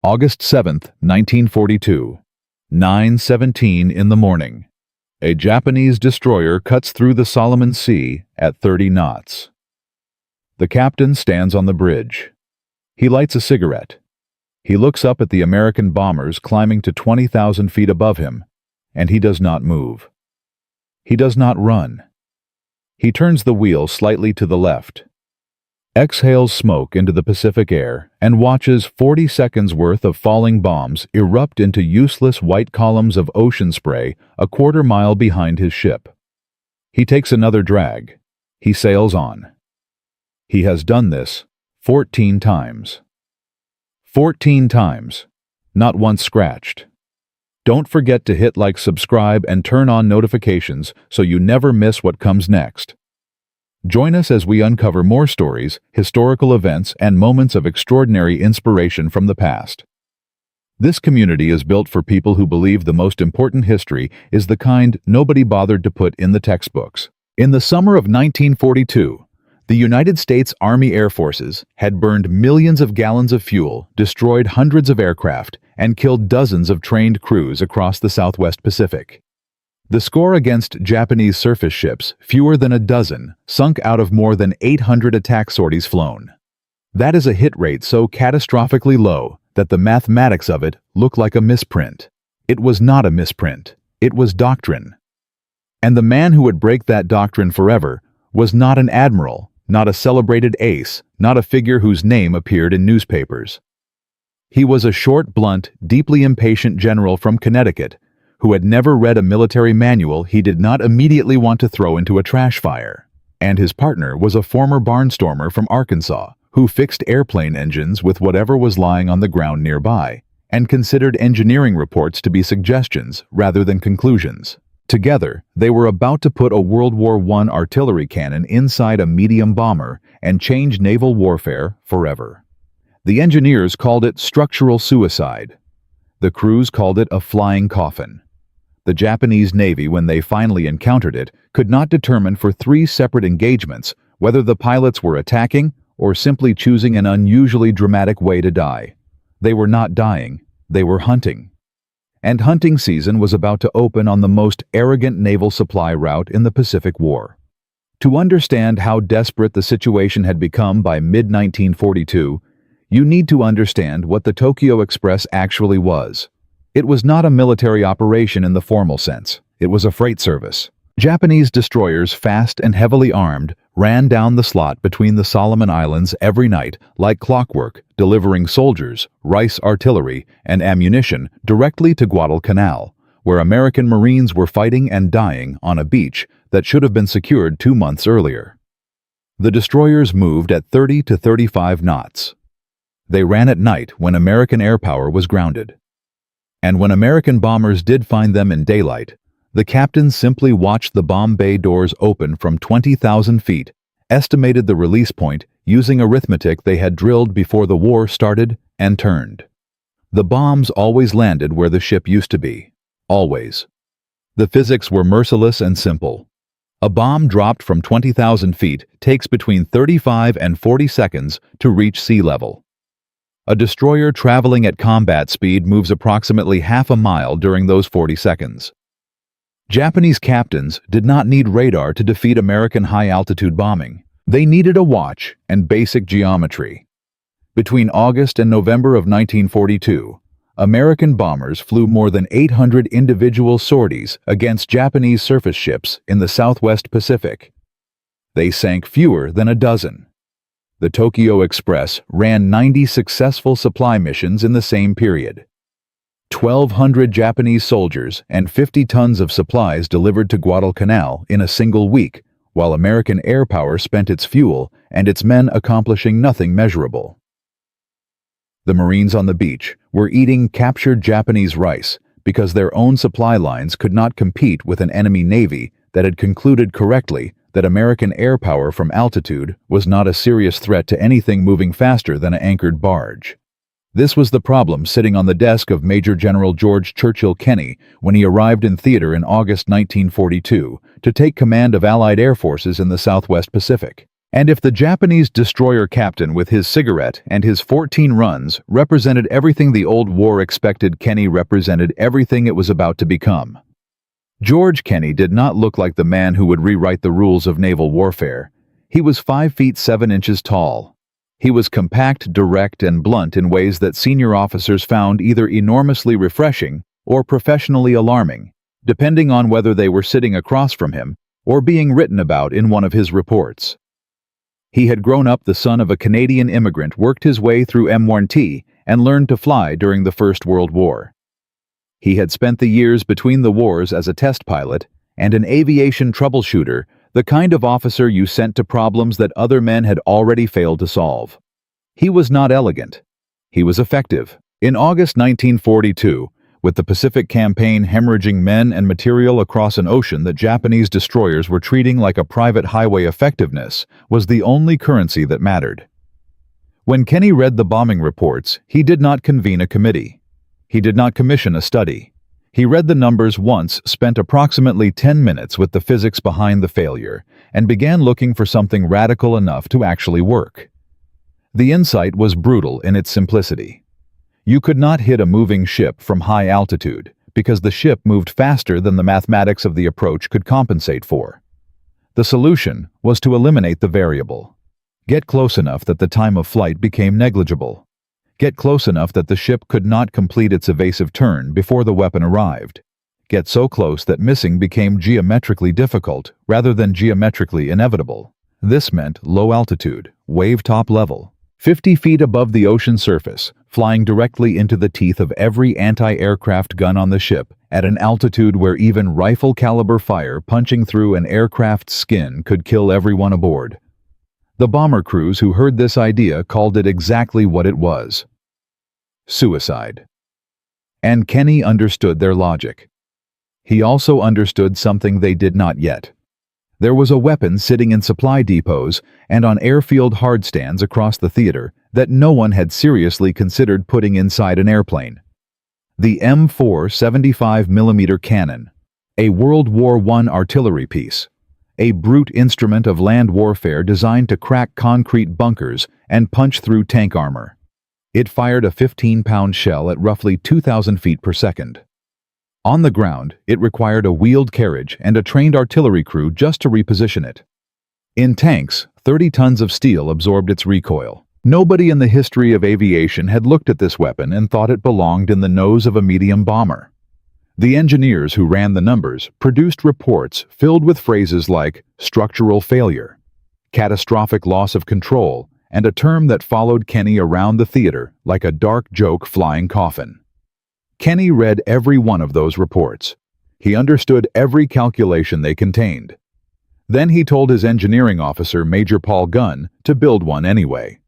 August 7th, 1942, 9:17 in the morning. A Japanese destroyer cuts through the Solomon Sea at 30 knots. The captain stands on the bridge. He lights a cigarette. He looks up at the American bombers climbing to 20,000 feet above him, and he does not move. He does not run. He turns the wheel slightly to the left, exhales smoke into the Pacific air, and watches 40 seconds worth of falling bombs erupt into useless white columns of ocean spray a quarter-mile behind his ship. He takes another drag. He sails on. He has done this 14 times. 14 times. Not once scratched. Don't forget to hit like, subscribe, and turn on notifications so you never miss what comes next. Join us as we uncover more stories, historical events, and moments of extraordinary inspiration from the past. This community is built for people who believe the most important history is the kind nobody bothered to put in the textbooks. In the summer of 1942, the United States Army Air Forces had burned millions of gallons of fuel, destroyed hundreds of aircraft, and killed dozens of trained crews across the Southwest Pacific. The score against Japanese surface ships, fewer than a dozen, sunk out of more than 800 attack sorties flown. That is a hit rate so catastrophically low that the mathematics of it look like a misprint. It was not a misprint. It was doctrine. And the man who would break that doctrine forever was not an admiral, not a celebrated ace, not a figure whose name appeared in newspapers. He was a short, blunt, deeply impatient general from Connecticut who had never read a military manual he did not immediately want to throw into a trash fire. And his partner was a former barnstormer from Arkansas who fixed airplane engines with whatever was lying on the ground nearby and considered engineering reports to be suggestions rather than conclusions. Together, they were about to put a World War I artillery cannon inside a medium bomber and change naval warfare forever. The engineers called it structural suicide. The crews called it a flying coffin. The Japanese Navy, when they finally encountered it, could not determine for 3 separate engagements whether the pilots were attacking or simply choosing an unusually dramatic way to die. They were not dying, they were hunting. And hunting season was about to open on the most arrogant naval supply route in the Pacific War. To understand how desperate the situation had become by mid-1942, you need to understand what the Tokyo Express actually was. It was not a military operation in the formal sense. It was a freight service. Japanese destroyers, fast and heavily armed, ran down the slot between the Solomon Islands every night like clockwork, delivering soldiers, rice artillery, and ammunition directly to Guadalcanal, where American Marines were fighting and dying on a beach that should have been secured 2 months earlier. The destroyers moved at 30 to 35 knots. They ran at night when American air power was grounded. And when American bombers did find them in daylight, the captains simply watched the bomb bay doors open from 20,000 feet, estimated the release point using arithmetic they had drilled before the war started, and turned. The bombs always landed where the ship used to be. Always. The physics were merciless and simple. A bomb dropped from 20,000 feet takes between 35 and 40 seconds to reach sea level. A destroyer traveling at combat speed moves approximately half a mile during those 40 seconds. Japanese captains did not need radar to defeat American high-altitude bombing. They needed a watch and basic geometry. Between August and November of 1942, American bombers flew more than 800 individual sorties against Japanese surface ships in the Southwest Pacific. They sank fewer than a dozen. The Tokyo Express ran 90 successful supply missions in the same period. 1,200 Japanese soldiers and 50 tons of supplies delivered to Guadalcanal in a single week, while American air power spent its fuel and its men accomplishing nothing measurable. The Marines on the beach were eating captured Japanese rice because their own supply lines could not compete with an enemy navy that had concluded correctly that American air power from altitude was not a serious threat to anything moving faster than an anchored barge. This was the problem sitting on the desk of Major General George Churchill Kenney when he arrived in theater in August 1942 to take command of Allied air forces in the Southwest Pacific. And if the Japanese destroyer captain with his cigarette and his 14 runs represented everything the old war expected, Kenney represented everything it was about to become. George Kenney did not look like the man who would rewrite the rules of naval warfare. He was 5 feet 7 inches tall. He was compact, direct, and blunt in ways that senior officers found either enormously refreshing or professionally alarming, depending on whether they were sitting across from him or being written about in one of his reports. He had grown up the son of a Canadian immigrant, worked his way through M1T, and learned to fly during the First World War. He had spent the years between the wars as a test pilot and an aviation troubleshooter, the kind of officer you sent to problems that other men had already failed to solve. He was not elegant. He was effective. In August 1942, with the Pacific Campaign hemorrhaging men and material across an ocean that Japanese destroyers were treating like a private highway, effectiveness was the only currency that mattered. When Kenney read the bombing reports, he did not convene a committee. He did not commission a study. He read the numbers once, spent approximately 10 minutes with the physics behind the failure, and began looking for something radical enough to actually work. The insight was brutal in its simplicity. You could not hit a moving ship from high altitude because the ship moved faster than the mathematics of the approach could compensate for. The solution was to eliminate the variable. Get close enough that the time of flight became negligible. Get close enough that the ship could not complete its evasive turn before the weapon arrived. Get so close that missing became geometrically difficult rather than geometrically inevitable. This meant low altitude, wave top level, 50 feet above the ocean surface, flying directly into the teeth of every anti-aircraft gun on the ship at an altitude where even rifle-caliber fire punching through an aircraft's skin could kill everyone aboard. The bomber crews who heard this idea called it exactly what it was: suicide. And Kenney understood their logic. He also understood something they did not yet. There was a weapon sitting in supply depots and on airfield hardstands across the theater that no one had seriously considered putting inside an airplane. The M4 75mm cannon, a World War I artillery piece, a brute instrument of land warfare designed to crack concrete bunkers and punch through tank armor. It fired a 15-pound shell at roughly 2,000 feet per second. On the ground, it required a wheeled carriage and a trained artillery crew just to reposition it. In tanks, 30 tons of steel absorbed its recoil. Nobody in the history of aviation had looked at this weapon and thought it belonged in the nose of a medium bomber. The engineers who ran the numbers produced reports filled with phrases like structural failure, catastrophic loss of control, and a term that followed Kenney around the theater like a dark joke flying coffin. Kenney read every one of those reports. He understood every calculation they contained. Then he told his engineering officer, Major Paul Gunn, to build one anyway.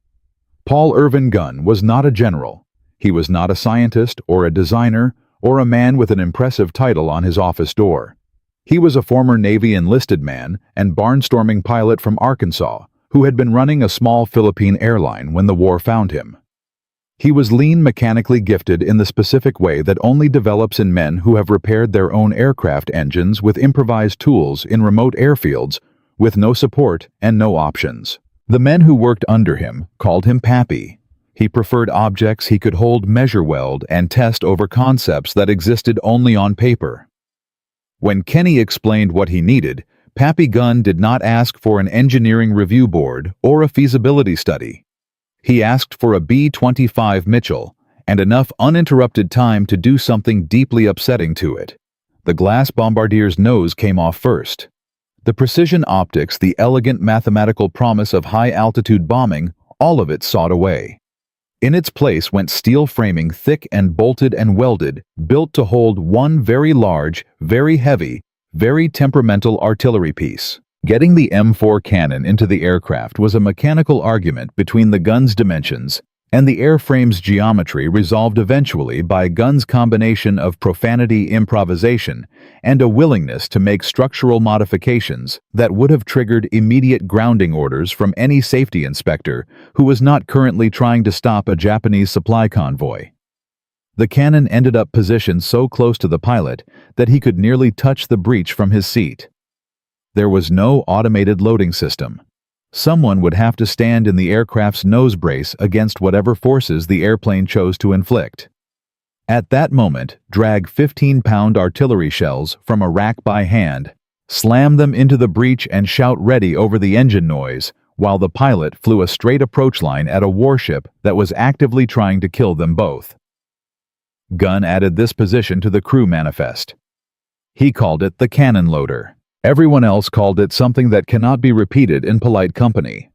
Paul Irvin Gunn was not a general. He was not a scientist or a designer or a man with an impressive title on his office door. He was a former Navy enlisted man and barnstorming pilot from Arkansas who had been running a small Philippine airline when the war found him. He was lean, mechanically gifted in the specific way that only develops in men who have repaired their own aircraft engines with improvised tools in remote airfields with no support and no options. The men who worked under him called him Pappy. He preferred objects he could hold, measure weld, and test over concepts that existed only on paper. When Kenney explained what he needed, Pappy Gunn did not ask for an engineering review board or a feasibility study. He asked for a B-25 Mitchell and enough uninterrupted time to do something deeply upsetting to it. The glass bombardier's nose came off first. The precision optics, the elegant mathematical promise of high-altitude bombing, all of it sawed away. In its place went steel framing, thick and bolted and welded, built to hold one very large, very heavy, very temperamental artillery piece. Getting the M4 cannon into the aircraft was a mechanical argument between the gun's dimensions and the airframe's geometry, resolved eventually by Gunn's combination of profanity, improvisation, and a willingness to make structural modifications that would have triggered immediate grounding orders from any safety inspector who was not currently trying to stop a Japanese supply convoy. The cannon ended up positioned so close to the pilot that he could nearly touch the breech from his seat. There was no automated loading system. Someone would have to stand in the aircraft's nose brace against whatever forces the airplane chose to inflict. At that moment, drag 15-pound artillery shells from a rack by hand, slam them into the breech and shout ready over the engine noise, while the pilot flew a straight approach line at a warship that was actively trying to kill them both. Gunn added this position to the crew manifest. He called it the cannon loader. Everyone else called it something that cannot be repeated in polite company.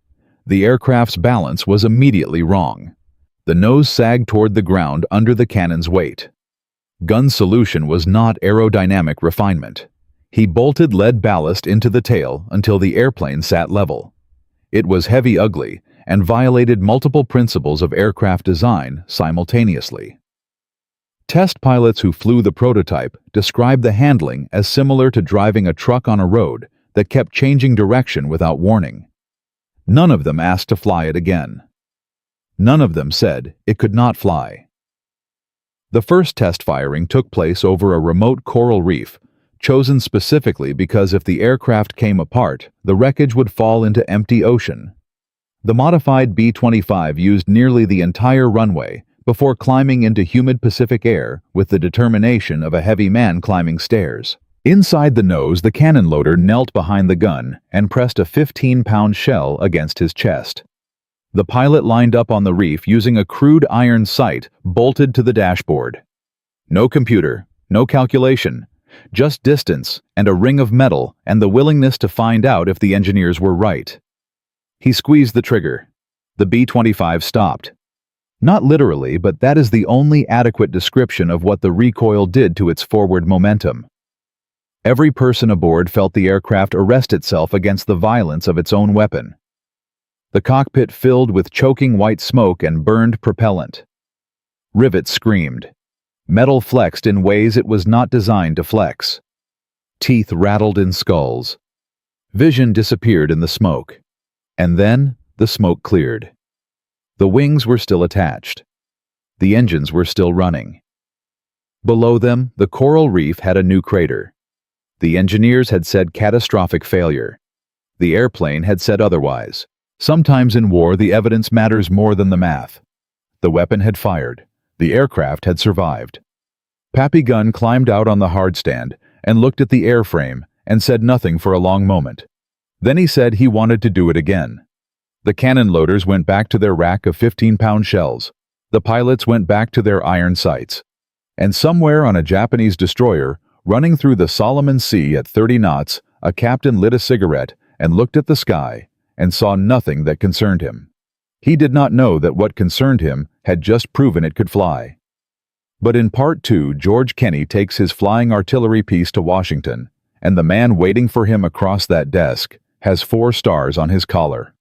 The aircraft's balance was immediately wrong. The nose sagged toward the ground under the cannon's weight. Gunn's solution was not aerodynamic refinement. He bolted lead ballast into the tail until the airplane sat level. It was heavy ugly and violated multiple principles of aircraft design simultaneously. Test pilots who flew the prototype described the handling as similar to driving a truck on a road that kept changing direction without warning. None of them asked to fly it again. None of them said it could not fly. The first test firing took place over a remote coral reef, chosen specifically because if the aircraft came apart, the wreckage would fall into empty ocean. The modified B-25 used nearly the entire runway before climbing into humid Pacific air with the determination of a heavy man climbing stairs. Inside the nose, the cannon loader knelt behind the gun and pressed a 15-pound shell against his chest. The pilot lined up on the reef using a crude iron sight bolted to the dashboard. No computer, no calculation, just distance and a ring of metal and the willingness to find out if the engineers were right. He squeezed the trigger. The B-25 stopped. Not literally, but that is the only adequate description of what the recoil did to its forward momentum. Every person aboard felt the aircraft arrest itself against the violence of its own weapon. The cockpit filled with choking white smoke and burned propellant. Rivets screamed. Metal flexed in ways it was not designed to flex. Teeth rattled in skulls. Vision disappeared in the smoke. And then the smoke cleared. The wings were still attached. The engines were still running. Below them, the coral reef had a new crater. The engineers had said catastrophic failure. The airplane had said otherwise. Sometimes in war, the evidence matters more than the math. The weapon had fired. The aircraft had survived. Pappy Gunn climbed out on the hardstand and looked at the airframe and said nothing for a long moment. Then he said he wanted to do it again. The cannon loaders went back to their rack of 15-pound shells. The pilots went back to their iron sights. And somewhere on a Japanese destroyer, running through the Solomon Sea at 30 knots, a captain lit a cigarette and looked at the sky and saw nothing that concerned him. He did not know that what concerned him had just proven it could fly. But in Part 2, George Kenney takes his flying artillery piece to Washington, and the man waiting for him across that desk has 4 stars on his collar.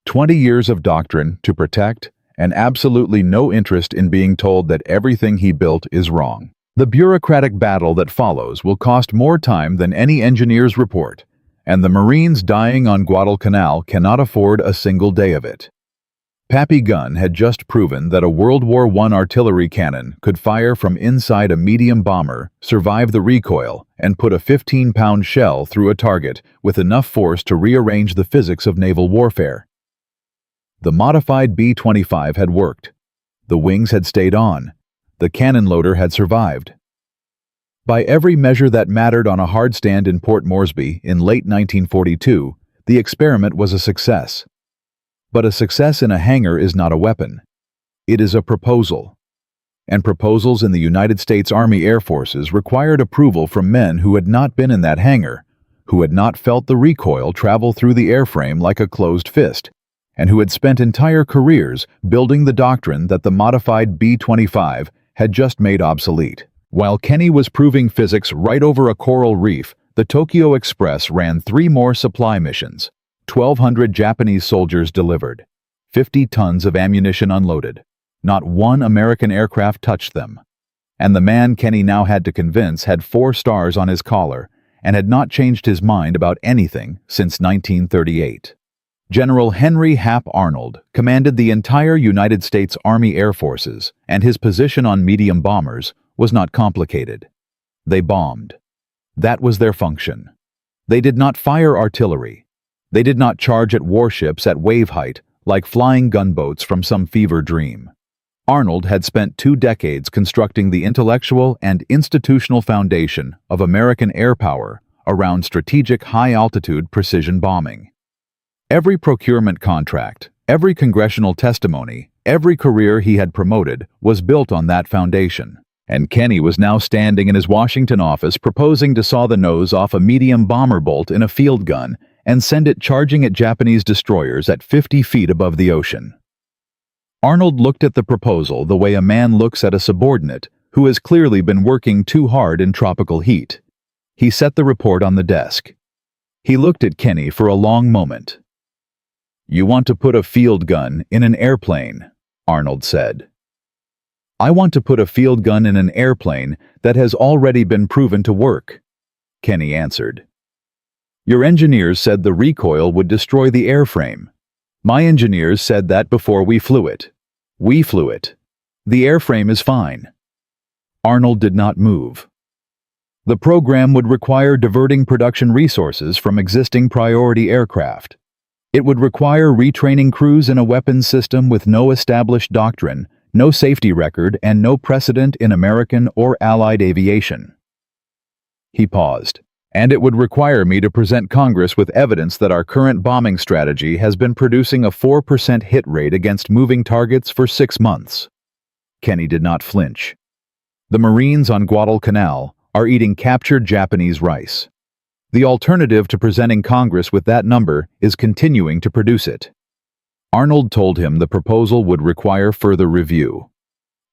20 years of doctrine to protect, and absolutely no interest in being told that everything he built is wrong. The bureaucratic battle that follows will cost more time than any engineer's report, and the Marines dying on Guadalcanal cannot afford a single day of it. Pappy Gunn had just proven that a World War I artillery cannon could fire from inside a medium bomber, survive the recoil, and put a 15-pound shell through a target with enough force to rearrange the physics of naval warfare. The modified B-25 had worked. The wings had stayed on. The cannon loader had survived. By every measure that mattered on a hardstand in Port Moresby in late 1942, the experiment was a success. But a success in a hangar is not a weapon. It is a proposal. And proposals in the United States Army Air Forces required approval from men who had not been in that hangar, who had not felt the recoil travel through the airframe like a closed fist, and who had spent entire careers building the doctrine that the modified B-25 had just made obsolete. While Kenney was proving physics right over a coral reef, the Tokyo Express ran 3 more supply missions. 1,200 Japanese soldiers delivered. 50 tons of ammunition unloaded. Not one American aircraft touched them. And the man Kenney now had to convince had 4 stars on his collar and had not changed his mind about anything since 1938. General Henry Hap Arnold commanded the entire United States Army Air Forces, and his position on medium bombers was not complicated. They bombed. That was their function. They did not fire artillery. They did not charge at warships at wave height like flying gunboats from some fever dream. Arnold had spent 2 decades constructing the intellectual and institutional foundation of American air power around strategic high-altitude precision bombing. Every procurement contract, every congressional testimony, every career he had promoted was built on that foundation. And Kenney was now standing in his Washington office proposing to saw the nose off a medium bomber bolt in a field gun and send it charging at Japanese destroyers at 50 feet above the ocean. Arnold looked at the proposal the way a man looks at a subordinate who has clearly been working too hard in tropical heat. He set the report on the desk. He looked at Kenney for a long moment. "You want to put a field gun in an airplane," Arnold said. "I want to put a field gun in an airplane that has already been proven to work," Kenney answered. "Your engineers said the recoil would destroy the airframe. My engineers said that before we flew it. We flew it. The airframe is fine." Arnold did not move. "The program would require diverting production resources from existing priority aircraft. It would require retraining crews in a weapons system with no established doctrine, no safety record, and no precedent in American or Allied aviation." He paused. "And it would require me to present Congress with evidence that our current bombing strategy has been producing a 4% hit rate against moving targets for 6 months. Kenney did not flinch. "The Marines on Guadalcanal are eating captured Japanese rice. The alternative to presenting Congress with that number is continuing to produce it." Arnold told him the proposal would require further review.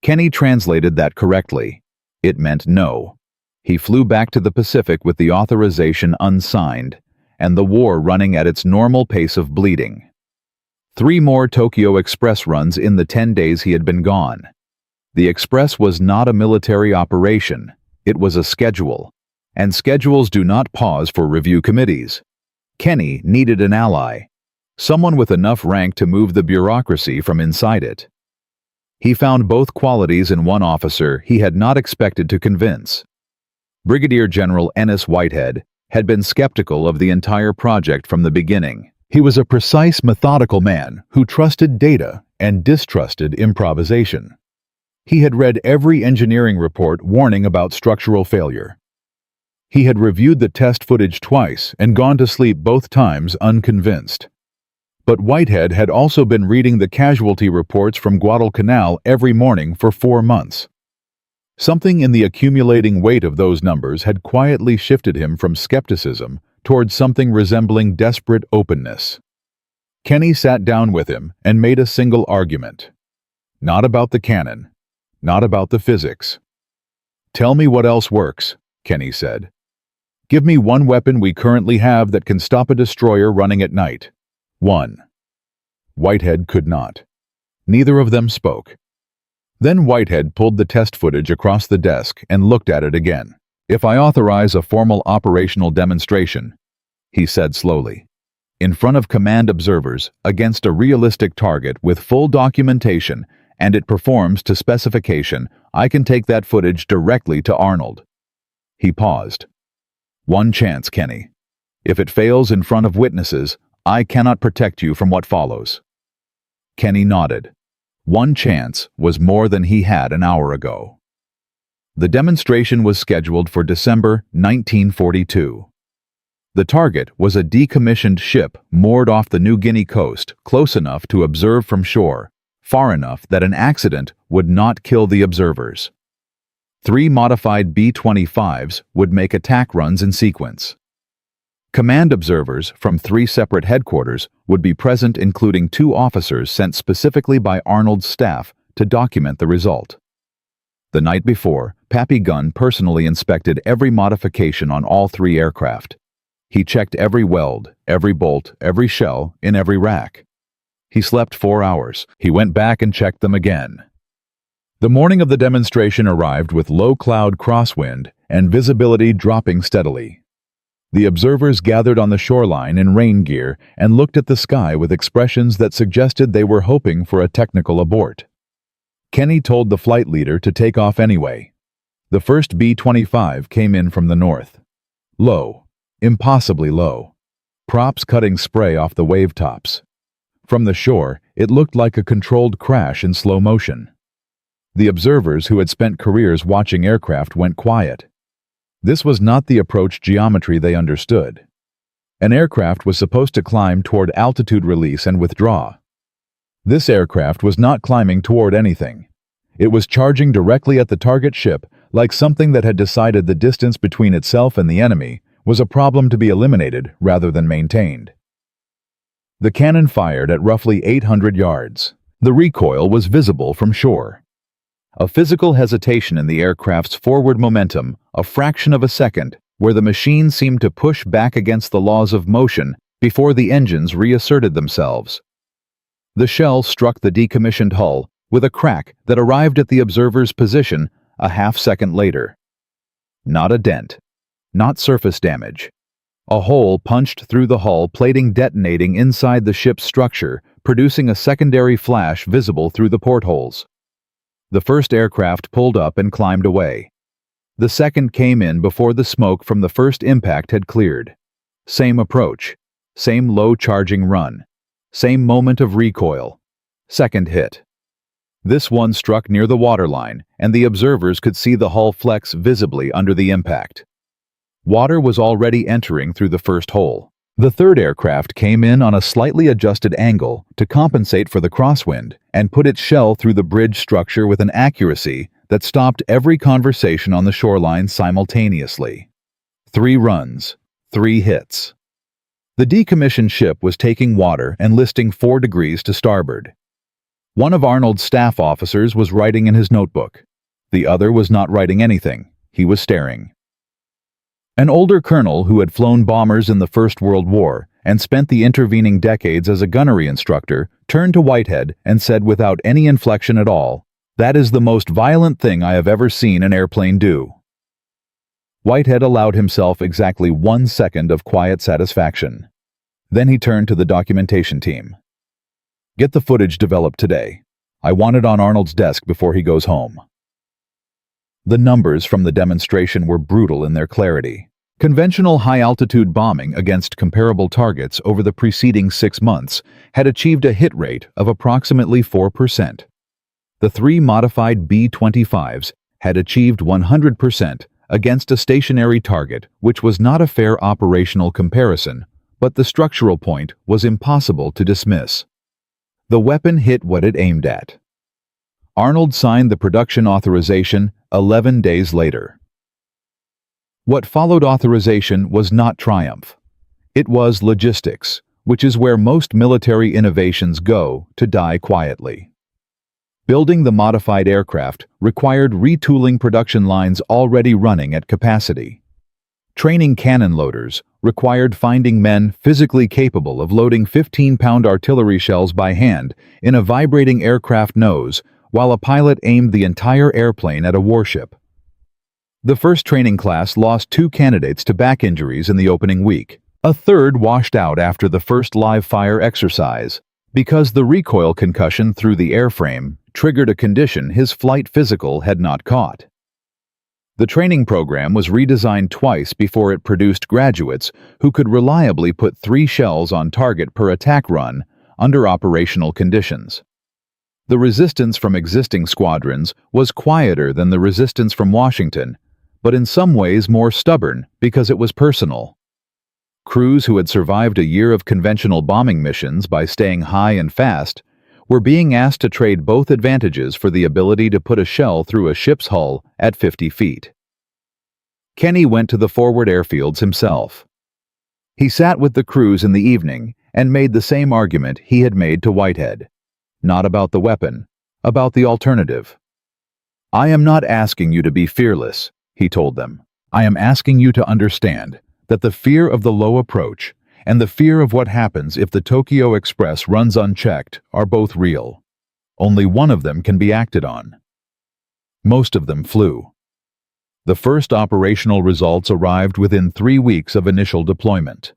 Kenney translated that correctly. It meant no. He flew back to the Pacific with the authorization unsigned, and the war running at its normal pace of bleeding. 3 more Tokyo Express runs in the 10 days he had been gone. The Express was not a military operation, it was a schedule, and schedules do not pause for review committees. Kenney needed an ally, someone with enough rank to move the bureaucracy from inside it. He found both qualities in one officer he had not expected to convince. Brigadier General Ennis Whitehead had been skeptical of the entire project from the beginning. He was a precise, methodical man who trusted data and distrusted improvisation. He had read every engineering report warning about structural failure. He had reviewed the test footage twice and gone to sleep both times unconvinced. But Whitehead had also been reading the casualty reports from Guadalcanal every morning for 4 months. Something in the accumulating weight of those numbers had quietly shifted him from skepticism towards something resembling desperate openness. Kenney sat down with him and made a single argument. Not about the cannon, not about the physics. "Tell me what else works," Kenney said. "Give me one weapon we currently have that can stop a destroyer running at night. One." Whitehead could not. Neither of them spoke. Then Whitehead pulled the test footage across the desk and looked at it again. "If I authorize a formal operational demonstration," he said slowly, "in front of command observers against a realistic target with full documentation and it performs to specification, I can take that footage directly to Arnold." He paused. "One chance, Kenney. If it fails in front of witnesses, I cannot protect you from what follows." Kenney nodded. One chance was more than he had an hour ago. The demonstration was scheduled for December 1942. The target was a decommissioned ship moored off the New Guinea coast, close enough to observe from shore, far enough that an accident would not kill the observers. 3 modified B-25s would make attack runs in sequence. Command observers from 3 separate headquarters would be present, including 2 officers sent specifically by Arnold's staff to document the result. The night before, Pappy Gunn personally inspected every modification on all 3 aircraft. He checked every weld, every bolt, every shell in every rack. He slept 4 hours. He went back and checked them again. The morning of the demonstration arrived with low cloud crosswind and visibility dropping steadily. The observers gathered on the shoreline in rain gear and looked at the sky with expressions that suggested they were hoping for a technical abort. Kenney told the flight leader to take off anyway. The first B-25 came in from the north. Low, impossibly low. props cutting spray off the wave tops. From the shore, it looked like a controlled crash in slow motion. The observers who had spent careers watching aircraft went quiet. This was not the approach geometry they understood. An aircraft was supposed to climb toward altitude release and withdraw. This aircraft was not climbing toward anything. It was charging directly at the target ship, like something that had decided the distance between itself and the enemy was a problem to be eliminated rather than maintained. The cannon fired at roughly 800 yards. The recoil was visible from shore. A physical hesitation in the aircraft's forward momentum, a fraction of a second, where the machine seemed to push back against the laws of motion before the engines reasserted themselves. The shell struck the decommissioned hull with a crack that arrived at the observer's position a half-second later. Not a dent. Not surface damage. A hole punched through the hull plating detonating inside the ship's structure, producing a secondary flash visible through the portholes. The first aircraft pulled up and climbed away. The second came in before the smoke from the first impact had cleared. Same approach. Same low-charging run. Same moment of recoil. Second hit. This one struck near the waterline, and the observers could see the hull flex visibly under the impact. Water was already entering through the first hole. The third aircraft came in on a slightly adjusted angle to compensate for the crosswind and put its shell through the bridge structure with an accuracy that stopped every conversation on the shoreline simultaneously. 3 runs, 3 hits. The decommissioned ship was taking water and listing 4 degrees to starboard. One of Arnold's staff officers was writing in his notebook. The other was not writing anything. He was staring. An older colonel who had flown bombers in the First World War and spent the intervening decades as a gunnery instructor turned to Whitehead and said without any inflection at all, "That is the most violent thing I have ever seen an airplane do." Whitehead allowed himself exactly 1 second of quiet satisfaction. Then he turned to the documentation team. "Get the footage developed today. I want it on Arnold's desk before he goes home." The numbers from the demonstration were brutal in their clarity. Conventional high-altitude bombing against comparable targets over the preceding 6 months had achieved a hit rate of approximately 4%. The 3 modified B-25s had achieved 100% against a stationary target, which was not a fair operational comparison, but the structural point was impossible to dismiss. The weapon hit what it aimed at. Arnold signed the production authorization 11 days later. What followed authorization was not triumph. It was logistics, which is where most military innovations go to die quietly. Building the modified aircraft required retooling production lines already running at capacity. Training cannon loaders required finding men physically capable of loading 15-pound artillery shells by hand in a vibrating aircraft nose while a pilot aimed the entire airplane at a warship. The first training class lost 2 candidates to back injuries in the opening week. A third washed out after the first live-fire exercise because the recoil concussion through the airframe triggered a condition his flight physical had not caught. The training program was redesigned twice before it produced graduates who could reliably put 3 shells on target per attack run under operational conditions. The resistance from existing squadrons was quieter than the resistance from Washington, but in some ways more stubborn because it was personal. Crews who had survived a year of conventional bombing missions by staying high and fast were being asked to trade both advantages for the ability to put a shell through a ship's hull at 50 feet. Kenney went to the forward airfields himself. He sat with the crews in the evening and made the same argument he had made to Whitehead. Not about the weapon, about the alternative. "I am not asking you to be fearless," he told them. "I am asking you to understand that the fear of the low approach and the fear of what happens if the Tokyo Express runs unchecked are both real. Only one of them can be acted on." Most of them flew. The first operational results arrived within 3 weeks of initial deployment.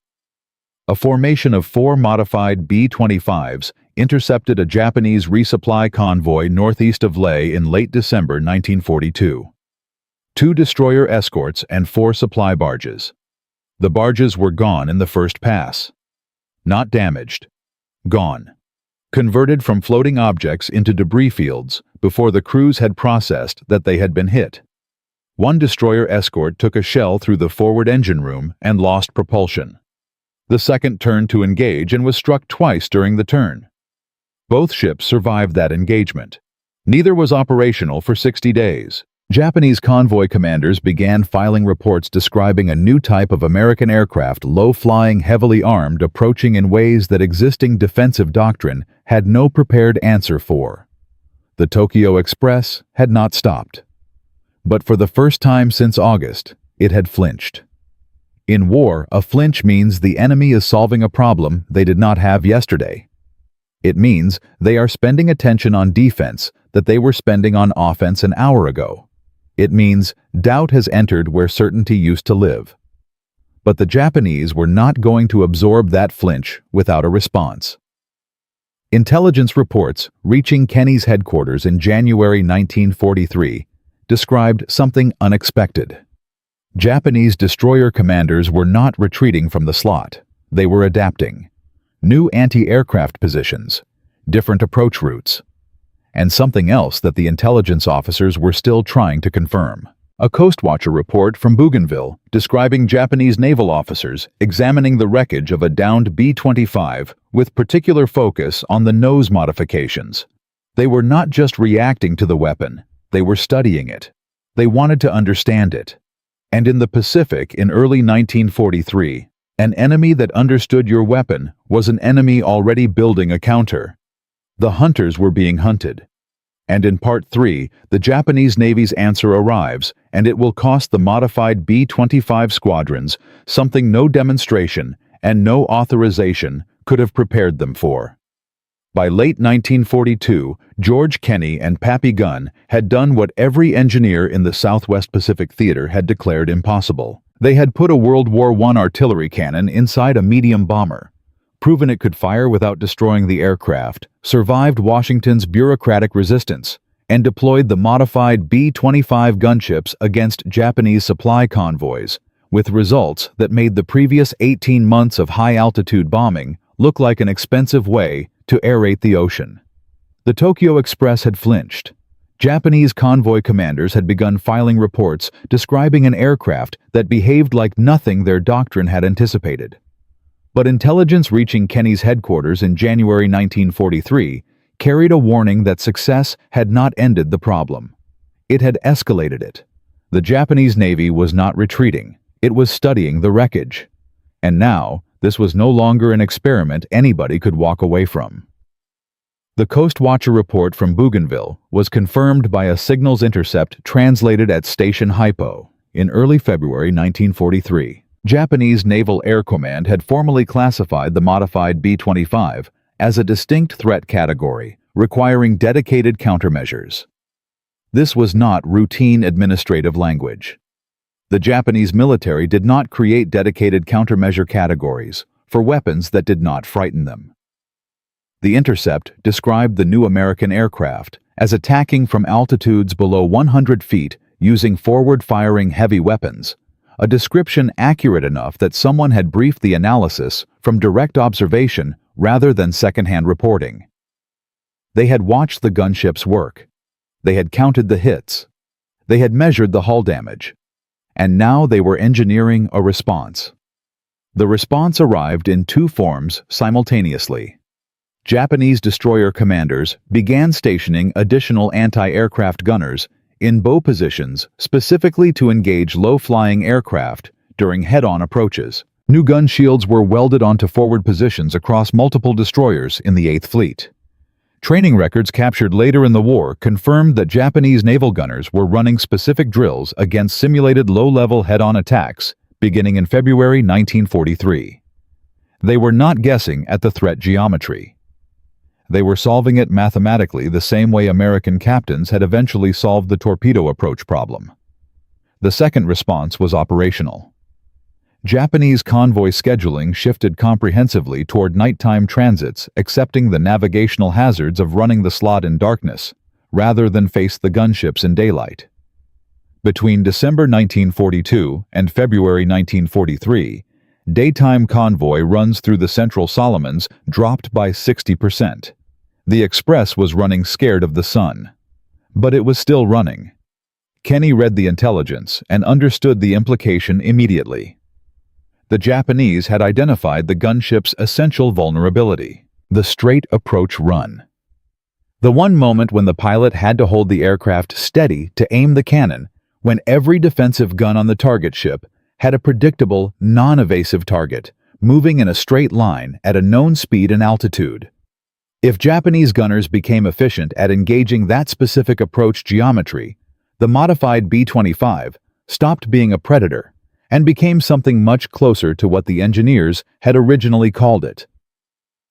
A formation of 4 modified B-25s intercepted a Japanese resupply convoy northeast of Leh in late December 1942. 2 destroyer escorts and 4 supply barges. The barges were gone in the first pass. not damaged. Gone. Converted from floating objects into debris fields before the crews had processed that they had been hit. One destroyer escort took a shell through the forward engine room and lost propulsion. The second turned to engage and was struck twice during the turn. Both ships survived that engagement. Neither was operational for 60 days. Japanese convoy commanders began filing reports describing a new type of American aircraft, low-flying, heavily armed, approaching in ways that existing defensive doctrine had no prepared answer for. The Tokyo Express had not stopped. But for the first time since August, it had flinched. In war, a flinch means the enemy is solving a problem they did not have yesterday. It means they are spending attention on defense that they were spending on offense an hour ago. It means doubt has entered where certainty used to live. But the Japanese were not going to absorb that flinch without a response. Intelligence reports reaching Kenney's headquarters in January 1943 described something unexpected. Japanese destroyer commanders were not retreating from the slot. They were adapting. New anti-aircraft positions, different approach routes, and something else that the intelligence officers were still trying to confirm. A Coastwatcher report from Bougainville describing Japanese naval officers examining the wreckage of a downed B-25 with particular focus on the nose modifications. They were not just reacting to the weapon, they were studying it. They wanted to understand it. And in the Pacific in early 1943, an enemy that understood your weapon was an enemy already building a counter. The hunters were being hunted. And in Part 3, the Japanese Navy's answer arrives, and it will cost the modified B-25 squadrons something no demonstration and no authorization could have prepared them for. By late 1942, George Kenney and Pappy Gunn had done what every engineer in the Southwest Pacific Theater had declared impossible. They had put a World War I artillery cannon inside a medium bomber, proven it could fire without destroying the aircraft, survived Washington's bureaucratic resistance, and deployed the modified B-25 gunships against Japanese supply convoys, with results that made the previous 18 months of high-altitude bombing look like an expensive way to aerate the ocean. The Tokyo Express had flinched. Japanese convoy commanders had begun filing reports describing an aircraft that behaved like nothing their doctrine had anticipated. But intelligence reaching Kenney's headquarters in January 1943 carried a warning that success had not ended the problem. It had escalated it. The Japanese Navy was not retreating. It was studying the wreckage. And now, this was no longer an experiment anybody could walk away from. The Coastwatcher report from Bougainville was confirmed by a signals intercept translated at Station Hypo in early February 1943. Japanese Naval Air Command had formally classified the modified B-25 as a distinct threat category, requiring dedicated countermeasures. This was not routine administrative language. The Japanese military did not create dedicated countermeasure categories for weapons that did not frighten them. The intercept described the new American aircraft as attacking from altitudes below 100 feet using forward-firing heavy weapons, a description accurate enough that someone had briefed the analysis from direct observation rather than second-hand reporting. They had watched the gunships work. They had counted the hits. They had measured the hull damage. And now they were engineering a response. The response arrived in two forms simultaneously. Japanese destroyer commanders began stationing additional anti-aircraft gunners in bow positions specifically to engage low-flying aircraft during head-on approaches. New gun shields were welded onto forward positions across multiple destroyers in the 8th Fleet. Training records captured later in the war confirmed that Japanese naval gunners were running specific drills against simulated low-level head-on attacks beginning in February 1943. They were not guessing at the threat geometry. They were solving it mathematically the same way American captains had eventually solved the torpedo approach problem. The second response was operational. Japanese convoy scheduling shifted comprehensively toward nighttime transits, accepting the navigational hazards of running the slot in darkness, rather than face the gunships in daylight. Between December 1942 and February 1943, Daytime convoy runs through the Central Solomons dropped by 60%. The Express was running scared of the sun. But it was still running. Kenney read the intelligence and understood the implication immediately. The Japanese had identified the gunship's essential vulnerability, the straight approach run. The one moment when the pilot had to hold the aircraft steady to aim the cannon, when every defensive gun on the target ship had a predictable, non-evasive target, moving in a straight line at a known speed and altitude. If Japanese gunners became efficient at engaging that specific approach geometry, the modified B-25 stopped being a predator and became something much closer to what the engineers had originally called it.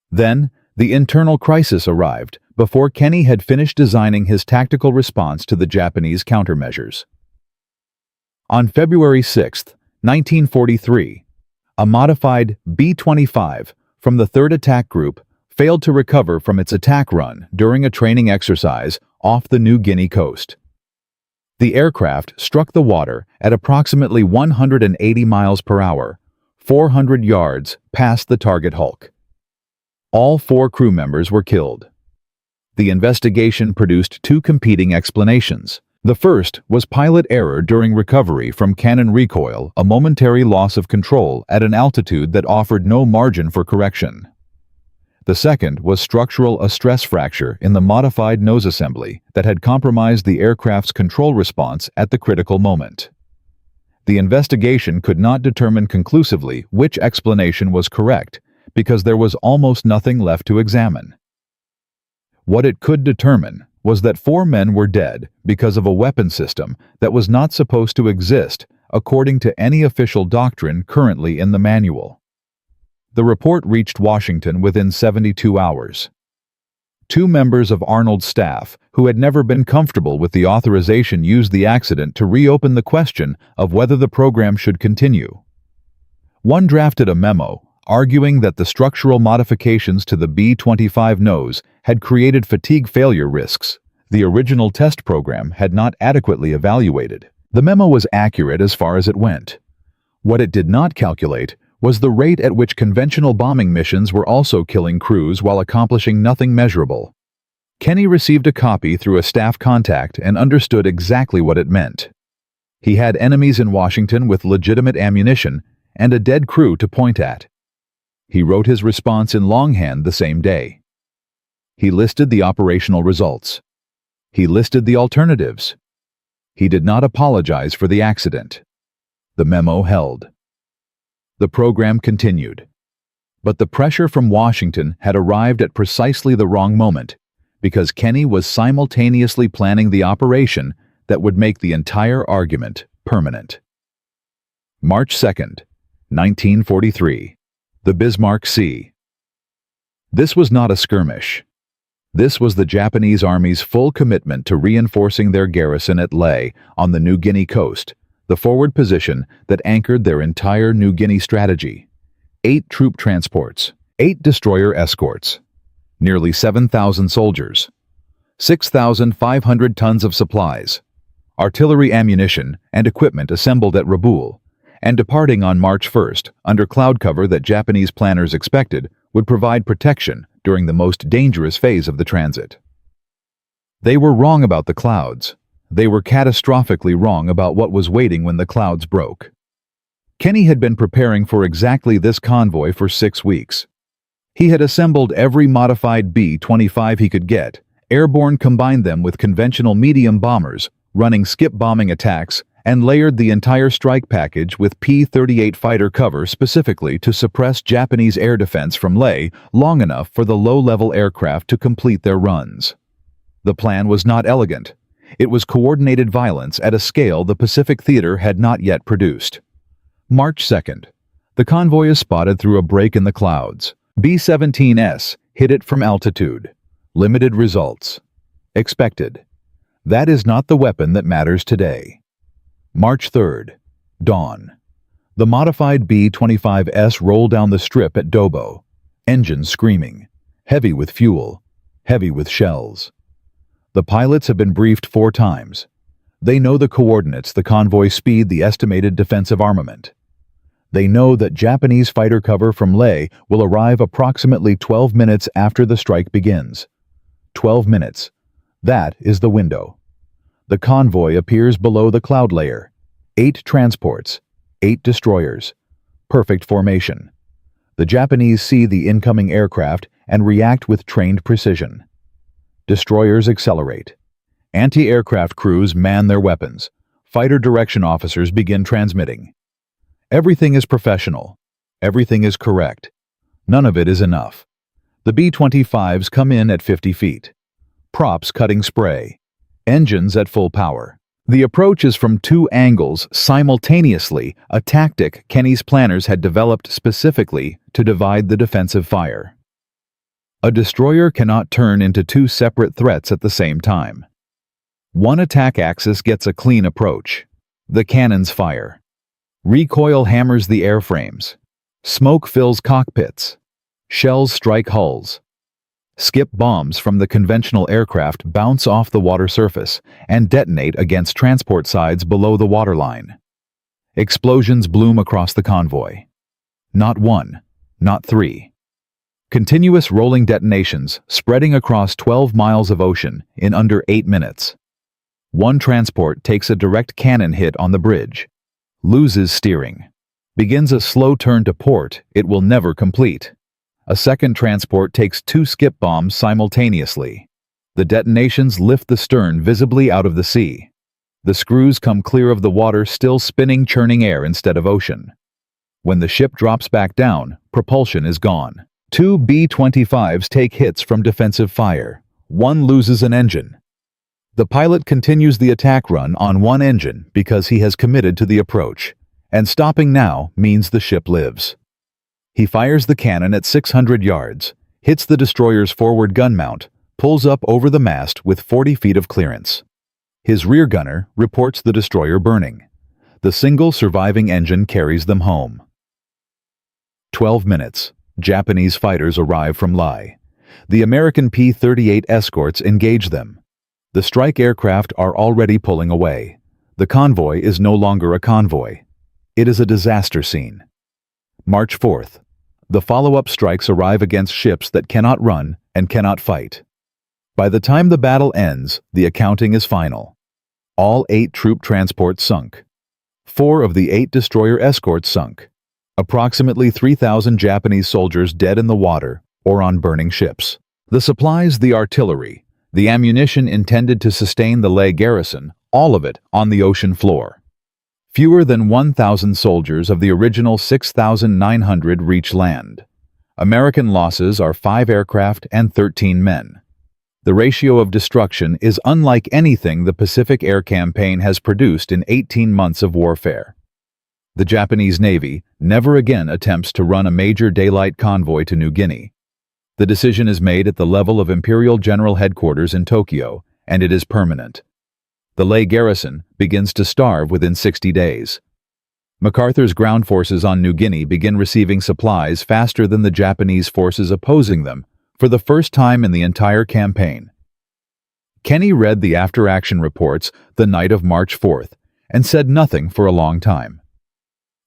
Then, the internal crisis arrived before Kenney had finished designing his tactical response to the Japanese countermeasures. On February 6, 1943, a modified B-25 from the 3rd Attack Group failed to recover from its attack run during a training exercise off the New Guinea coast. The aircraft struck the water at approximately 180 miles per hour, 400 yards past the target hulk. All 4 crew members were killed. The investigation produced 2 competing explanations. The first was pilot error during recovery from cannon recoil, a momentary loss of control at an altitude that offered no margin for correction. The second was a stress fracture in the modified nose assembly that had compromised the aircraft's control response at the critical moment. The investigation could not determine conclusively which explanation was correct because there was almost nothing left to examine. What it could determine was that 4 men were dead because of a weapon system that was not supposed to exist according to any official doctrine currently in the manual. The report reached Washington within 72 hours. 2 members of Arnold's staff, who had never been comfortable with the authorization, used the accident to reopen the question of whether the program should continue. One drafted a memo arguing that the structural modifications to the B-25 nose had created fatigue failure risks the original test program had not adequately evaluated. The memo was accurate as far as it went. What it did not calculate was the rate at which conventional bombing missions were also killing crews while accomplishing nothing measurable. Kenney received a copy through a staff contact and understood exactly what it meant. He had enemies in Washington with legitimate ammunition and a dead crew to point at. He wrote his response in longhand the same day. He listed the operational results. He listed the alternatives. He did not apologize for the accident. The memo held. The program continued. But the pressure from Washington had arrived at precisely the wrong moment, because Kenney was simultaneously planning the operation that would make the entire argument permanent. March 2nd, 1943. The Bismarck Sea. This was not a skirmish. This was the Japanese Army's full commitment to reinforcing their garrison at Lae on the New Guinea coast, the forward position that anchored their entire New Guinea strategy. 8 troop transports, 8 destroyer escorts, nearly 7,000 soldiers, 6,500 tons of supplies, artillery ammunition and equipment assembled at Rabaul, and departing on March 1st under cloud cover that Japanese planners expected would provide protection during the most dangerous phase of the transit. They were wrong about the clouds. They were catastrophically wrong about what was waiting when the clouds broke. Kenney had been preparing for exactly this convoy for 6 weeks. He had assembled every modified B-25 he could get, airborne combined them with conventional medium bombers, running skip bombing attacks, and layered the entire strike package with P-38 fighter cover specifically to suppress Japanese air defense from Lae long enough for the low-level aircraft to complete their runs. The plan was not elegant. It was coordinated violence at a scale the Pacific Theater had not yet produced. March 2nd. The convoy is spotted through a break in the clouds. B-17S hit it from altitude. Limited results. Expected. That is not the weapon that matters today. March 3rd. Dawn. The modified B-25S rolled down the strip at Dobo. Engines screaming. Heavy with fuel. Heavy with shells. The pilots have been briefed 4 times. They know the coordinates, the convoy speed, the estimated defensive armament. They know that Japanese fighter cover from Leh will arrive approximately 12 minutes after the strike begins. 12 minutes. That is the window. The convoy appears below the cloud layer. 8 transports, 8 destroyers. Perfect formation. The Japanese see the incoming aircraft and react with trained precision. Destroyers accelerate. Anti-aircraft crews man their weapons. Fighter direction officers begin transmitting. Everything is professional. Everything is correct. None of it is enough. The B-25s come in at 50 feet. Props cutting spray. Engines at full power. The approach is from 2 angles simultaneously, a tactic Kenney's planners had developed specifically to divide the defensive fire. A destroyer cannot turn into 2 separate threats at the same time. One attack axis gets a clean approach. The cannons fire. Recoil hammers the airframes. Smoke fills cockpits. Shells strike hulls. Skip bombs from the conventional aircraft bounce off the water surface and detonate against transport sides below the waterline. Explosions bloom across the convoy. Not 1, not 3. Continuous rolling detonations spreading across 12 miles of ocean in under 8 minutes. One transport takes a direct cannon hit on the bridge. Loses steering. Begins a slow turn to port it will never complete. A second transport takes 2 skip bombs simultaneously. The detonations lift the stern visibly out of the sea. The screws come clear of the water, still spinning, churning air instead of ocean. When the ship drops back down, propulsion is gone. 2 B-25s take hits from defensive fire. 1 loses an engine. The pilot continues the attack run on 1 engine because he has committed to the approach, and stopping now means the ship lives. He fires the cannon at 600 yards, hits the destroyer's forward gun mount, pulls up over the mast with 40 feet of clearance. His rear gunner reports the destroyer burning. The single surviving engine carries them home. 12 minutes. Japanese fighters arrive from Leh. The American P-38 escorts engage them. The strike aircraft are already pulling away. The convoy is no longer a convoy. It is a disaster scene. March 4th. The follow-up strikes arrive against ships that cannot run and cannot fight. By the time the battle ends, the accounting is final. All 8 troop transports sunk. 4 of the 8 destroyer escorts sunk. Approximately 3,000 Japanese soldiers dead in the water or on burning ships. The supplies, the artillery, the ammunition intended to sustain the Leh garrison, all of it on the ocean floor. Fewer than 1,000 soldiers of the original 6,900 reach land. American losses are 5 aircraft and 13 men. The ratio of destruction is unlike anything the Pacific Air Campaign has produced in 18 months of warfare. The Japanese Navy never again attempts to run a major daylight convoy to New Guinea. The decision is made at the level of Imperial General Headquarters in Tokyo, and it is permanent. The Leh garrison begins to starve within 60 days. MacArthur's ground forces on New Guinea begin receiving supplies faster than the Japanese forces opposing them for the first time in the entire campaign. Kenney read the after-action reports the night of March 4th and said nothing for a long time.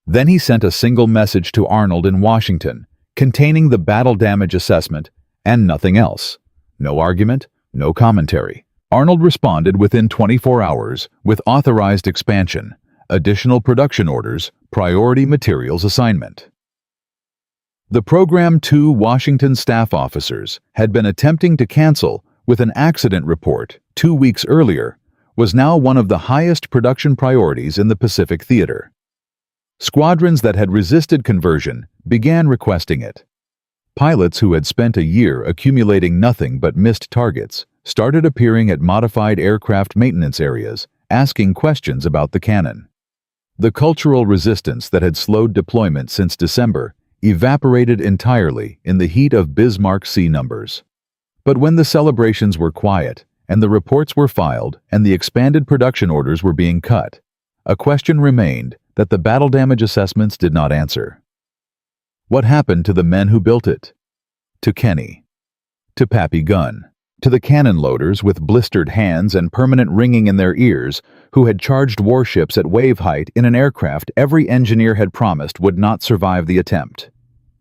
Then he sent a single message to Arnold in Washington containing the battle damage assessment and nothing else. No argument, no commentary. Arnold responded within 24 hours with authorized expansion, additional production orders, priority materials assignment. The Program 2 Washington staff officers had been attempting to cancel with an accident report 2 weeks earlier was now one of the highest production priorities in the Pacific Theater. Squadrons that had resisted conversion began requesting it. Pilots who had spent a year accumulating nothing but missed targets started appearing at modified aircraft maintenance areas, asking questions about the cannon. The cultural resistance that had slowed deployment since December evaporated entirely in the heat of Bismarck Sea numbers. But when the celebrations were quiet, and the reports were filed, and the expanded production orders were being cut, a question remained that the battle damage assessments did not answer. What happened to the men who built it? To Kenney? To Pappy Gunn? To the cannon loaders with blistered hands and permanent ringing in their ears, who had charged warships at wave height in an aircraft every engineer had promised would not survive the attempt.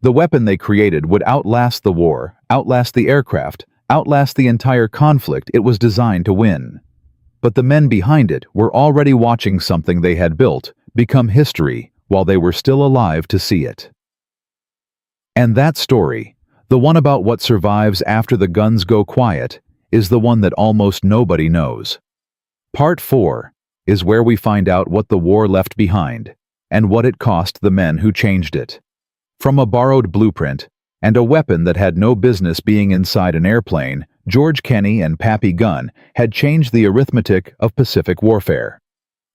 The weapon they created would outlast the war, outlast the aircraft, outlast the entire conflict it was designed to win. But the men behind it were already watching something they had built become history while they were still alive to see it. And that story, the one about what survives after the guns go quiet, is the one that almost nobody knows. Part 4 is where we find out what the war left behind and what it cost the men who changed it. From a borrowed blueprint and a weapon that had no business being inside an airplane, George Kenney and Pappy Gunn had changed the arithmetic of Pacific warfare.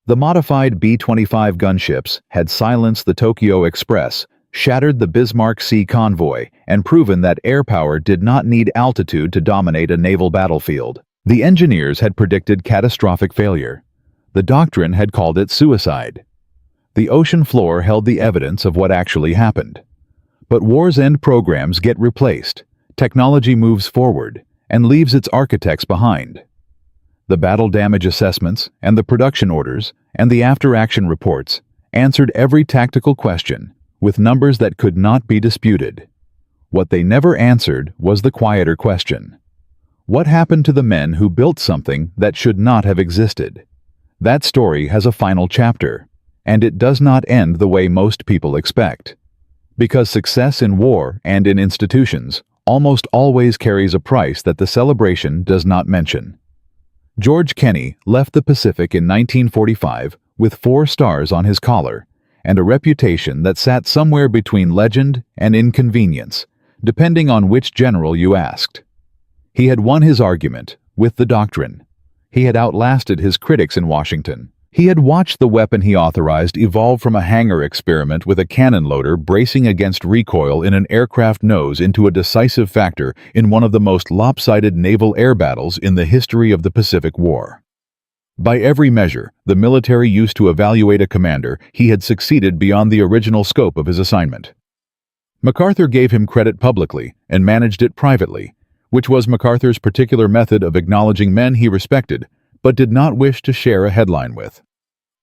The modified B-25 gunships had silenced the Tokyo Express, shattered the Bismarck Sea convoy, and proven that air power did not need altitude to dominate a naval battlefield. The engineers had predicted catastrophic failure. The doctrine had called it suicide. The ocean floor held the evidence of what actually happened. But war's end programs get replaced, technology moves forward, and leaves its architects behind. The battle damage assessments, and the production orders, and the after-action reports answered every tactical question with numbers that could not be disputed. What they never answered was the quieter question. What happened to the men who built something that should not have existed? That story has a final chapter, and it does not end the way most people expect. Because success in war and in institutions almost always carries a price that the celebration does not mention. George Kenney left the Pacific in 1945 with 4 stars on his collar and a reputation that sat somewhere between legend and inconvenience, depending on which general you asked. He had won his argument with the doctrine. He had outlasted his critics in Washington. He had watched the weapon he authorized evolve from a hangar experiment with a cannon loader bracing against recoil in an aircraft nose into a decisive factor in one of the most lopsided naval air battles in the history of the Pacific War. By every measure the military used to evaluate a commander, he had succeeded beyond the original scope of his assignment. MacArthur gave him credit publicly and managed it privately, which was MacArthur's particular method of acknowledging men he respected but did not wish to share a headline with.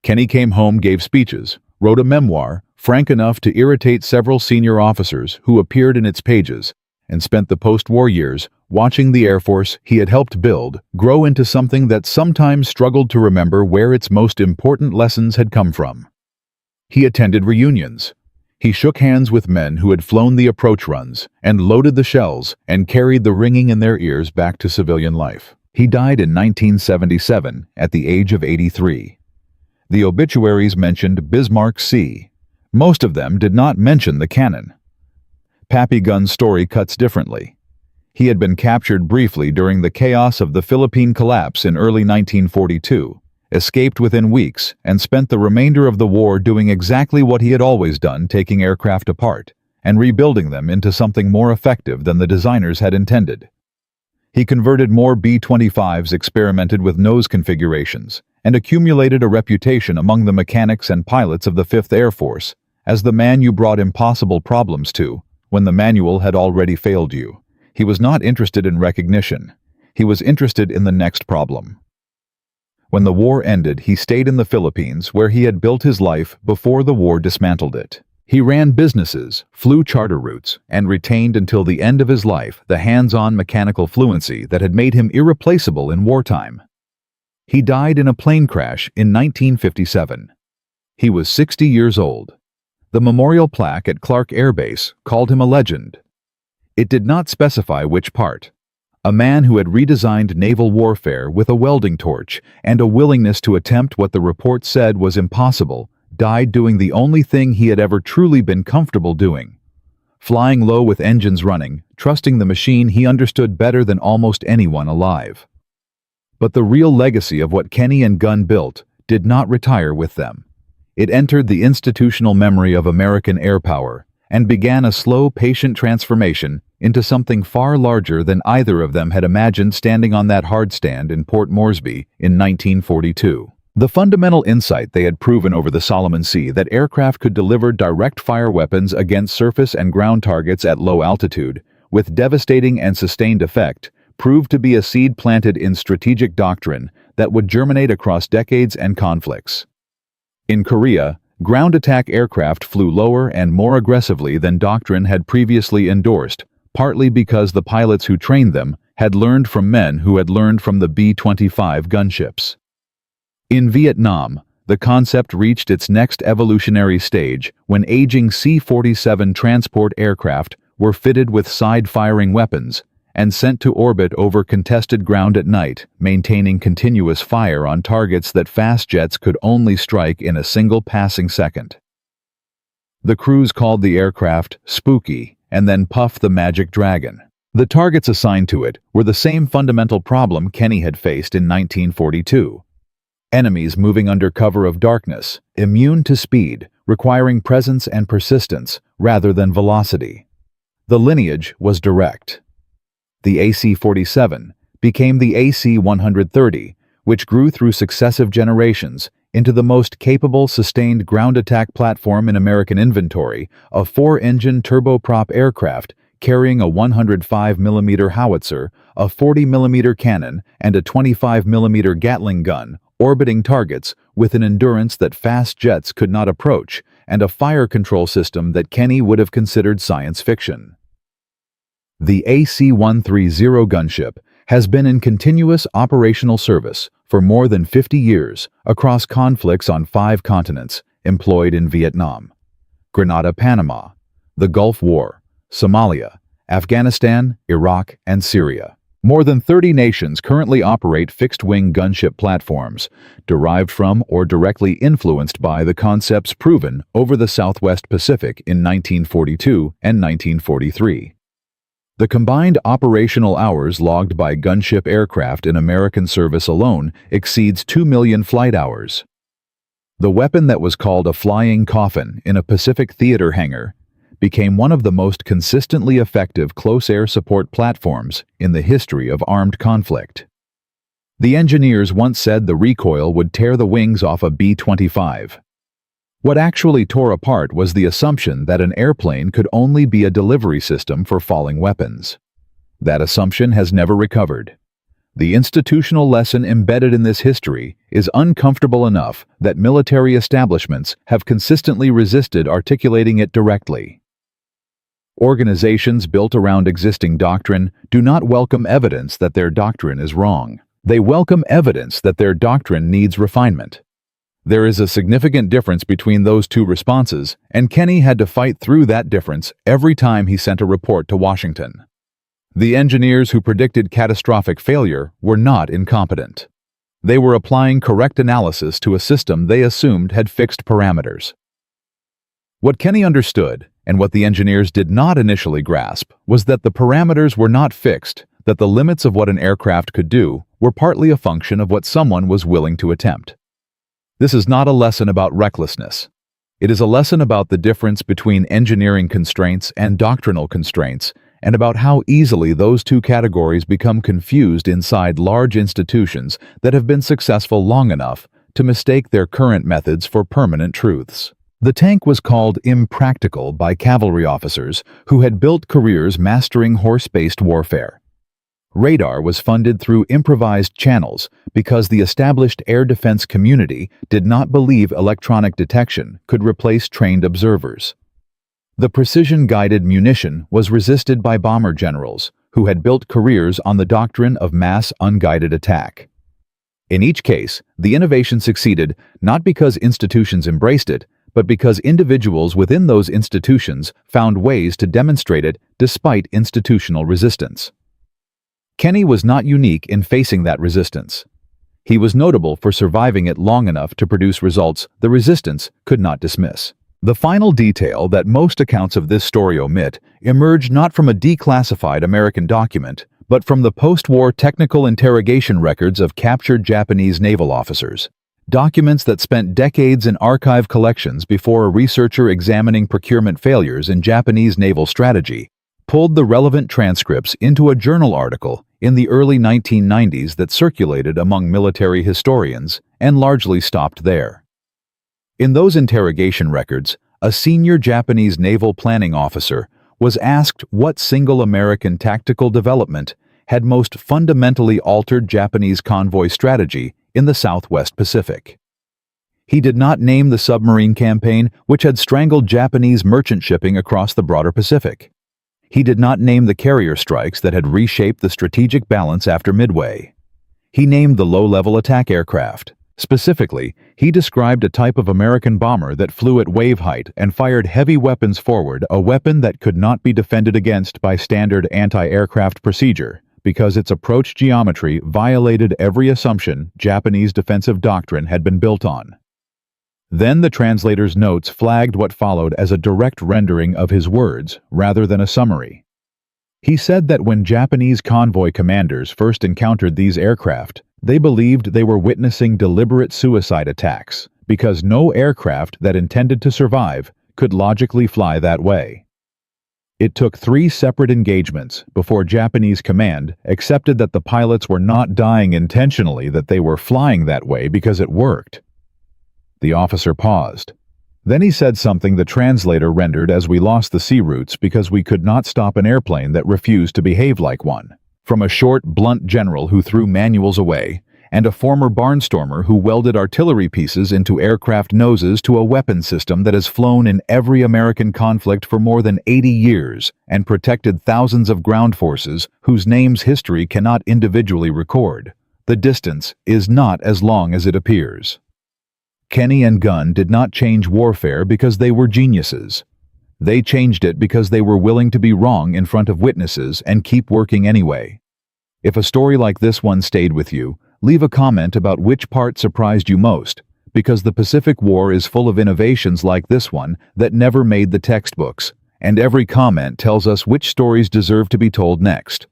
Kenney came home, gave speeches, wrote a memoir frank enough to irritate several senior officers who appeared in its pages, and spent the post-war years watching the Air Force he had helped build grow into something that sometimes struggled to remember where its most important lessons had come from. He attended reunions. He shook hands with men who had flown the approach runs and loaded the shells and carried the ringing in their ears back to civilian life. He died in 1977 at the age of 83. The obituaries mentioned Bismarck Sea. Most of them did not mention the cannon. Pappy Gunn's story cuts differently. He had been captured briefly during the chaos of the Philippine collapse in early 1942, escaped within weeks, and spent the remainder of the war doing exactly what he had always done, taking aircraft apart and rebuilding them into something more effective than the designers had intended. He converted more B-25s, experimented with nose configurations, and accumulated a reputation among the mechanics and pilots of the 5th Air Force as the man you brought impossible problems to when the manual had already failed you. He was not interested in recognition. He was interested in the next problem. When the war ended, he stayed in the Philippines, where he had built his life before the war dismantled it. He ran businesses, flew charter routes, and retained until the end of his life the hands-on mechanical fluency that had made him irreplaceable in wartime. He died in a plane crash in 1957. He was 60 years old. The memorial plaque at Clark Air Base called him a legend. It did not specify which part. A man who had redesigned naval warfare with a welding torch and a willingness to attempt what the report said was impossible died doing the only thing he had ever truly been comfortable doing. Flying low with engines running, trusting the machine he understood better than almost anyone alive. But the real legacy of what Kenney and Gunn built did not retire with them. It entered the institutional memory of American air power and began a slow, patient transformation into something far larger than either of them had imagined standing on that hard stand in Port Moresby in 1942. The fundamental insight they had proven over the Solomon Sea, that aircraft could deliver direct-fire weapons against surface and ground targets at low altitude with devastating and sustained effect, proved to be a seed planted in strategic doctrine that would germinate across decades and conflicts. In Korea, ground attack aircraft flew lower and more aggressively than doctrine had previously endorsed, partly because the pilots who trained them had learned from men who had learned from the B-25 gunships. In Vietnam, the concept reached its next evolutionary stage when aging C-47 transport aircraft were fitted with side-firing weapons and sent to orbit over contested ground at night, maintaining continuous fire on targets that fast jets could only strike in a single passing second. The crews called the aircraft Spooky and then Puff the Magic Dragon. The targets assigned to it were the same fundamental problem Kenney had faced in 1942. Enemies moving under cover of darkness, immune to speed, requiring presence and persistence rather than velocity. The lineage was direct. The AC-47 became the AC-130, which grew through successive generations into the most capable sustained ground attack platform in American inventory, a 4-engine turboprop aircraft carrying a 105mm howitzer, a 40mm cannon, and a 25mm Gatling gun, orbiting targets with an endurance that fast jets could not approach, and a fire control system that Kenney would have considered science fiction. The AC-130 gunship has been in continuous operational service for more than 50 years across conflicts on 5 continents, employed in Vietnam, Grenada, Panama, the Gulf War, Somalia, Afghanistan, Iraq, and Syria. More than 30 nations currently operate fixed-wing gunship platforms, derived from or directly influenced by the concepts proven over the Southwest Pacific in 1942 and 1943. The combined operational hours logged by gunship aircraft in American service alone exceeds 2 million flight hours. The weapon that was called a flying coffin in a Pacific theater hangar became one of the most consistently effective close air support platforms in the history of armed conflict. The engineers once said the recoil would tear the wings off a B-25. What actually tore apart was the assumption that an airplane could only be a delivery system for falling weapons. That assumption has never recovered. The institutional lesson embedded in this history is uncomfortable enough that military establishments have consistently resisted articulating it directly. Organizations built around existing doctrine do not welcome evidence that their doctrine is wrong. They welcome evidence that their doctrine needs refinement. There is a significant difference between those two responses, and Kenney had to fight through that difference every time he sent a report to Washington. The engineers who predicted catastrophic failure were not incompetent. They were applying correct analysis to a system they assumed had fixed parameters. What Kenney understood, and what the engineers did not initially grasp, was that the parameters were not fixed, that the limits of what an aircraft could do were partly a function of what someone was willing to attempt. This is not a lesson about recklessness. It is a lesson about the difference between engineering constraints and doctrinal constraints, and about how easily those two categories become confused inside large institutions that have been successful long enough to mistake their current methods for permanent truths. The tank was called impractical by cavalry officers who had built careers mastering horse-based warfare. Radar was funded through improvised channels because the established air defense community did not believe electronic detection could replace trained observers. The precision-guided munition was resisted by bomber generals who had built careers on the doctrine of mass unguided attack. In each case, the innovation succeeded not because institutions embraced it, but because individuals within those institutions found ways to demonstrate it despite institutional resistance. Kenney was not unique in facing that resistance. He was notable for surviving it long enough to produce results the resistance could not dismiss. The final detail that most accounts of this story omit emerged not from a declassified American document, but from the post-war technical interrogation records of captured Japanese naval officers. Documents that spent decades in archive collections before a researcher examining procurement failures in Japanese naval strategy pulled the relevant transcripts into a journal article in the early 1990s that circulated among military historians and largely stopped there. In those interrogation records, a senior Japanese naval planning officer was asked what single American tactical development had most fundamentally altered Japanese convoy strategy in the Southwest Pacific. He did not name the submarine campaign, which had strangled Japanese merchant shipping across the broader Pacific. He did not name the carrier strikes that had reshaped the strategic balance after Midway. He named the low-level attack aircraft. Specifically, he described a type of American bomber that flew at wave height and fired heavy weapons forward, a weapon that could not be defended against by standard anti-aircraft procedure, because its approach geometry violated every assumption Japanese defensive doctrine had been built on. Then the translator's notes flagged what followed as a direct rendering of his words, rather than a summary. He said that when Japanese convoy commanders first encountered these aircraft, they believed they were witnessing deliberate suicide attacks, because no aircraft that intended to survive could logically fly that way. It took 3 separate engagements before Japanese command accepted that the pilots were not dying intentionally, that they were flying that way because it worked. The officer paused. Then he said something the translator rendered as we lost the sea routes because we could not stop an airplane that refused to behave like one. From a short, blunt general who threw manuals away, and a former barnstormer who welded artillery pieces into aircraft noses, to a weapon system that has flown in every American conflict for more than 80 years and protected thousands of ground forces whose names history cannot individually record. The distance is not as long as it appears. Kenney and Gunn did not change warfare because they were geniuses. They changed it because they were willing to be wrong in front of witnesses and keep working anyway. If a story like this one stayed with you, leave a comment about which part surprised you most, because the Pacific War is full of innovations like this one that never made the textbooks, and every comment tells us which stories deserve to be told next.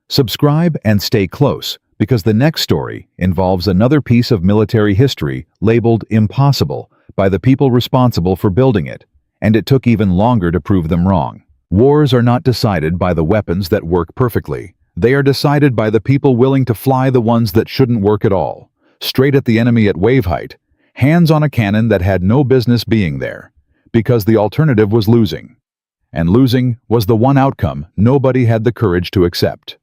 Subscribe and stay close, because the next story involves another piece of military history labeled impossible by the people responsible for building it, and it took even longer to prove them wrong. Wars are not decided by the weapons that work perfectly. They are decided by the people willing to fly the ones that shouldn't work at all, straight at the enemy at wave height, hands on a cannon that had no business being there, because the alternative was losing. And losing was the one outcome nobody had the courage to accept.